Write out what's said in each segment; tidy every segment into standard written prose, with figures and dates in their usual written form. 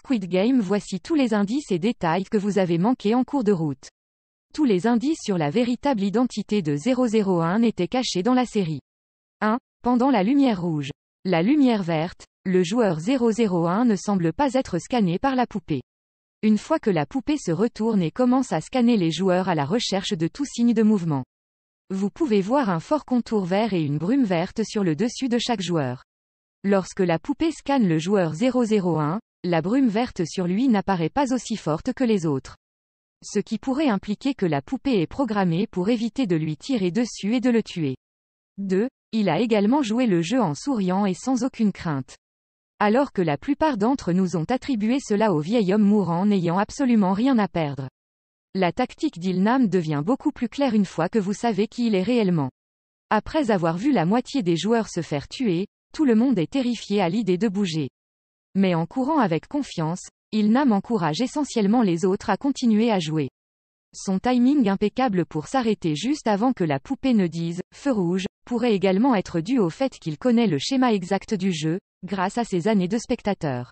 Squid Game, voici tous les indices et détails que vous avez manqués en cours de route. Tous les indices sur la véritable identité de 001 étaient cachés dans la série. 1. Pendant la lumière rouge. La lumière verte, le joueur 001 ne semble pas être scanné par la poupée. Une fois que la poupée se retourne et commence à scanner les joueurs à la recherche de tout signe de mouvement. Vous pouvez voir un fort contour vert et une brume verte sur le dessus de chaque joueur. Lorsque la poupée scanne le joueur 001, la brume verte sur lui n'apparaît pas aussi forte que les autres. Ce qui pourrait impliquer que la poupée est programmée pour éviter de lui tirer dessus et de le tuer. 2. Il a également joué le jeu en souriant et sans aucune crainte. Alors que la plupart d'entre nous ont attribué cela au vieil homme mourant n'ayant absolument rien à perdre. La tactique d'Il-Nam devient beaucoup plus claire une fois que vous savez qui il est réellement. Après avoir vu la moitié des joueurs se faire tuer, tout le monde est terrifié à l'idée de bouger. Mais en courant avec confiance, Il-Nam encourage essentiellement les autres à continuer à jouer. Son timing impeccable pour s'arrêter juste avant que la poupée ne dise « feu rouge » pourrait également être dû au fait qu'il connaît le schéma exact du jeu, grâce à ses années de spectateur.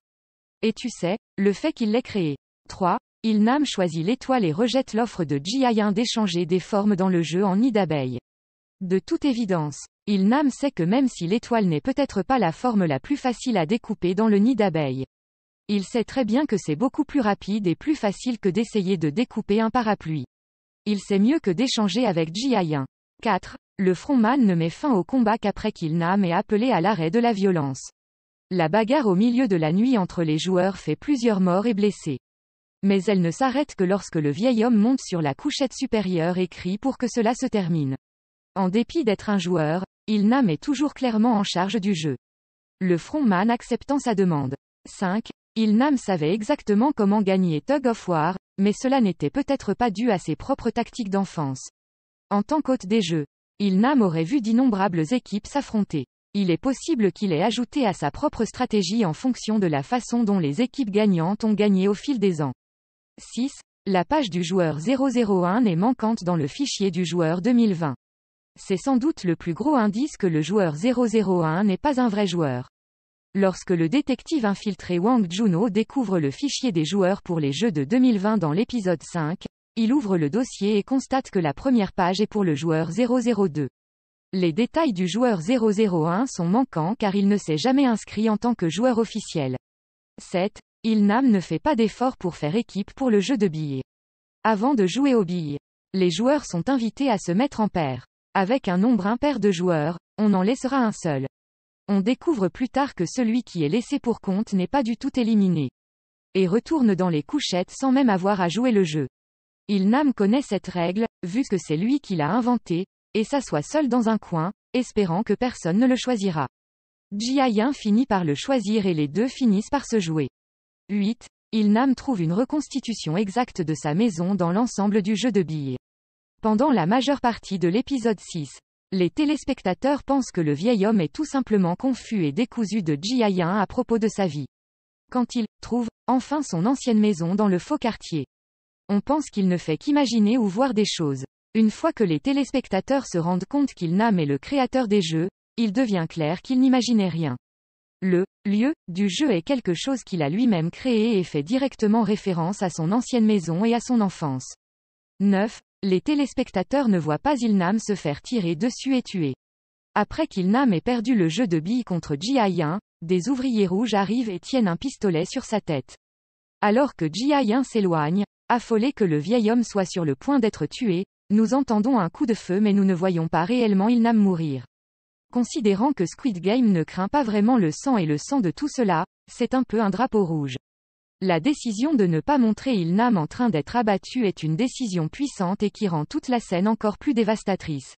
Et tu sais, le fait qu'il l'ait créé. 3. Il-Nam choisit l'étoile et rejette l'offre de Ji-1 d'échanger des formes dans le jeu en nid d'abeille. De toute évidence, Il-Nam sait que même si l'étoile n'est peut-être pas la forme la plus facile à découper dans le nid d'abeille. Il sait très bien que c'est beaucoup plus rapide et plus facile que d'essayer de découper un parapluie. Il sait mieux que d'échanger avec Ji-1. 4. Le frontman ne met fin au combat qu'après qu'Il-Nam ait appelé à l'arrêt de la violence. La bagarre au milieu de la nuit entre les joueurs fait plusieurs morts et blessés. Mais elle ne s'arrête que lorsque le vieil homme monte sur la couchette supérieure et crie pour que cela se termine. En dépit d'être un joueur, Il-Nam est toujours clairement en charge du jeu. Le frontman acceptant sa demande. 5. Il-Nam savait exactement comment gagner Tug of War, mais cela n'était peut-être pas dû à ses propres tactiques d'enfance. En tant qu'hôte des jeux, Il-Nam aurait vu d'innombrables équipes s'affronter. Il est possible qu'il ait ajouté à sa propre stratégie en fonction de la façon dont les équipes gagnantes ont gagné au fil des ans. 6. La page du joueur 001 est manquante dans le fichier du joueur 2020. C'est sans doute le plus gros indice que le joueur 001 n'est pas un vrai joueur. Lorsque le détective infiltré Wang Juno découvre le fichier des joueurs pour les jeux de 2020 dans l'épisode 5, il ouvre le dossier et constate que la première page est pour le joueur 002. Les détails du joueur 001 sont manquants car il ne s'est jamais inscrit en tant que joueur officiel. 7. Il-Nam ne fait pas d'effort pour faire équipe pour le jeu de billes. Avant de jouer aux billes, les joueurs sont invités à se mettre en paire. Avec un nombre impair de joueurs, on en laissera un seul. On découvre plus tard que celui qui est laissé pour compte n'est pas du tout éliminé. Et retourne dans les couchettes sans même avoir à jouer le jeu. Il-Nam connaît cette règle, vu que c'est lui qui l'a inventée, et s'assoit seul dans un coin, espérant que personne ne le choisira. Ji-1 finit par le choisir et les deux finissent par se jouer. 8. Il-Nam trouve une reconstitution exacte de sa maison dans l'ensemble du jeu de billes. Pendant la majeure partie de l'épisode 6, les téléspectateurs pensent que le vieil homme est tout simplement confus et décousu de Ji-1 à propos de sa vie. Quand il trouve enfin son ancienne maison dans le faux quartier, on pense qu'il ne fait qu'imaginer ou voir des choses. Une fois que les téléspectateurs se rendent compte qu'Il-Nam est le créateur des jeux, il devient clair qu'il n'imaginait rien. Le lieu du jeu est quelque chose qu'il a lui-même créé et fait directement référence à son ancienne maison et à son enfance. 9. Les téléspectateurs ne voient pas Il-Nam se faire tirer dessus et tuer. Après qu'Il-Nam ait perdu le jeu de billes contre Ji-1, des ouvriers rouges arrivent et tiennent un pistolet sur sa tête. Alors que Ji-1 s'éloigne, affolé que le vieil homme soit sur le point d'être tué, nous entendons un coup de feu mais nous ne voyons pas réellement Il-Nam mourir. Considérant que Squid Game ne craint pas vraiment le sang et le sang de tout cela, c'est un peu un drapeau rouge. La décision de ne pas montrer Il-Nam en train d'être abattu est une décision puissante et qui rend toute la scène encore plus dévastatrice.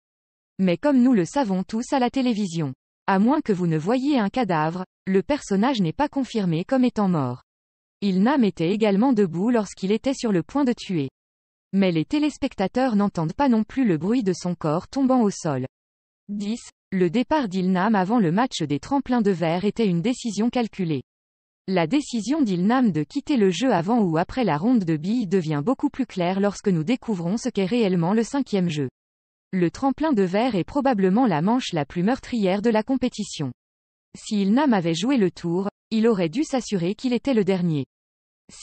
Mais comme nous le savons tous à la télévision, à moins que vous ne voyiez un cadavre, le personnage n'est pas confirmé comme étant mort. Il-Nam était également debout lorsqu'il était sur le point de tuer. Mais les téléspectateurs n'entendent pas non plus le bruit de son corps tombant au sol. 10. Le départ d'Il-Nam avant le match des tremplins de verre était une décision calculée. La décision d'Il-Nam de quitter le jeu avant ou après la ronde de billes devient beaucoup plus claire lorsque nous découvrons ce qu'est réellement le 5e jeu. Le tremplin de verre est probablement la manche la plus meurtrière de la compétition. Si Il-Nam avait joué le tour, il aurait dû s'assurer qu'il était le dernier.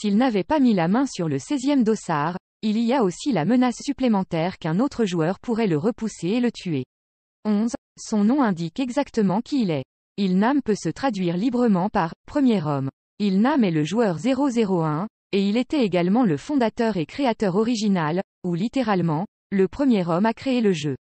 S'il n'avait pas mis la main sur le 16e dossard, il y a aussi la menace supplémentaire qu'un autre joueur pourrait le repousser et le tuer. 11. Son nom indique exactement qui il est. Il-Nam peut se traduire librement par « premier homme ». Il-Nam est le joueur 001, et il était également le fondateur et créateur original, ou littéralement, le premier homme à créer le jeu.